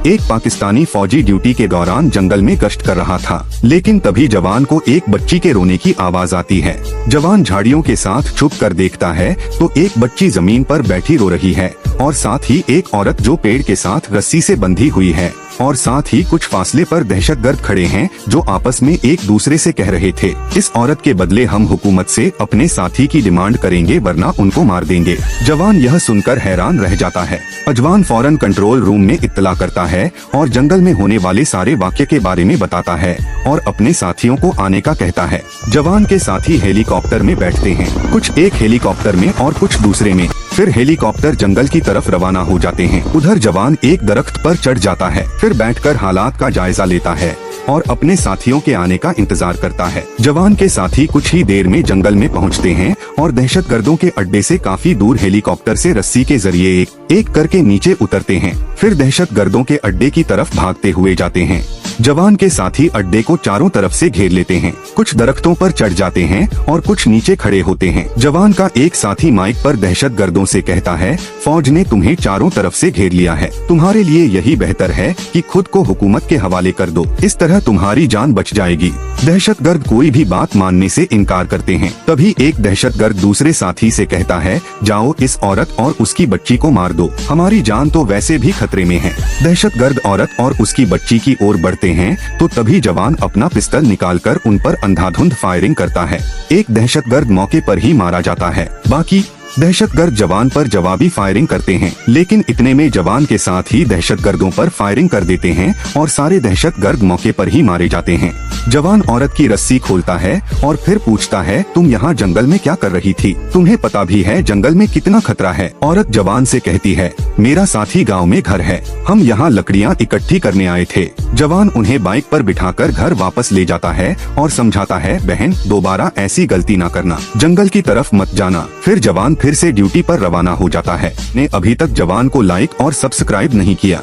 एक पाकिस्तानी फौजी ड्यूटी के दौरान जंगल में गश्त कर रहा था, लेकिन तभी जवान को एक बच्ची के रोने की आवाज आती है। जवान झाड़ियों के साथ छुप कर देखता है तो एक बच्ची जमीन पर बैठी रो रही है और साथ ही एक औरत जो पेड़ के साथ रस्सी से बंधी हुई है और साथ ही कुछ फासले पर दहशतगर्द खड़े हैं जो आपस में एक दूसरे से कह रहे थे, इस औरत के बदले हम हुकूमत से अपने साथी की डिमांड करेंगे वरना उनको मार देंगे। जवान यह सुनकर हैरान रह जाता है। जवान फौरन कंट्रोल रूम में इत्तला करता है और जंगल में होने वाले सारे वाक़ये के बारे में बताता है और अपने साथियों को आने का कहता है। जवान के साथी हेलीकॉप्टर में बैठते हैं, कुछ एक हेलीकॉप्टर में और कुछ दूसरे में। फिर हेलीकॉप्टर जंगल की तरफ रवाना हो जाते हैं। उधर जवान एक दरख्त पर चढ़ जाता है, फिर बैठकर हालात का जायजा लेता है और अपने साथियों के आने का इंतजार करता है। जवान के साथी कुछ ही देर में जंगल में पहुंचते हैं और दहशतगर्दों के अड्डे से काफी दूर हेलीकॉप्टर से रस्सी के जरिए एक एक करके नीचे उतरते हैं, फिर दहशतगर्दों के अड्डे की तरफ भागते हुए जाते हैं। जवान के साथी अड्डे को चारों तरफ से घेर लेते हैं, कुछ दरख्तों पर चढ़ जाते हैं और कुछ नीचे खड़े होते हैं। जवान का एक साथी माइक पर दहशतगर्दों से कहता है, फौज ने तुम्हें चारों तरफ से घेर लिया है, तुम्हारे लिए यही बेहतर है कि खुद को हुकूमत के हवाले कर दो, इस तरह तुम्हारी जान बच जाएगी। दहशतगर्द कोई भी बात मानने से इनकार करते हैं। तभी एक दहशतगर्द दूसरे साथी से कहता है, जाओ इस औरत और उसकी बच्ची को मार दो, हमारी जान तो वैसे भी खतरे में है। दहशतगर्द औरत और उसकी बच्ची की ओर बढ़ते हैं तो तभी जवान अपना पिस्तौल निकालकर उन पर अंधाधुंध फायरिंग करता है। एक दहशतगर्द मौके पर ही मारा जाता है, बाकी दहशतगर्द जवान पर जवाबी फायरिंग करते हैं, लेकिन इतने में जवान के साथ ही दहशतगर्दों पर फायरिंग कर देते हैं और सारे दहशतगर्द मौके पर ही मारे जाते हैं। जवान औरत की रस्सी खोलता है और फिर पूछता है, तुम यहाँ जंगल में क्या कर रही थी? तुम्हें पता भी है जंगल में कितना खतरा है? औरत जवान से कहती है, मेरा साथी गाँव में घर है, हम यहाँ लकड़ियाँ इकट्ठी करने आए थे। जवान उन्हें बाइक पर बिठाकर घर वापस ले जाता है और समझाता है, बहन दोबारा ऐसी गलती ना करना, जंगल की तरफ मत जाना। फिर जवान फिर से ड्यूटी पर रवाना हो जाता है। ने अभी तक जवान को लाइक और सब्सक्राइब नहीं किया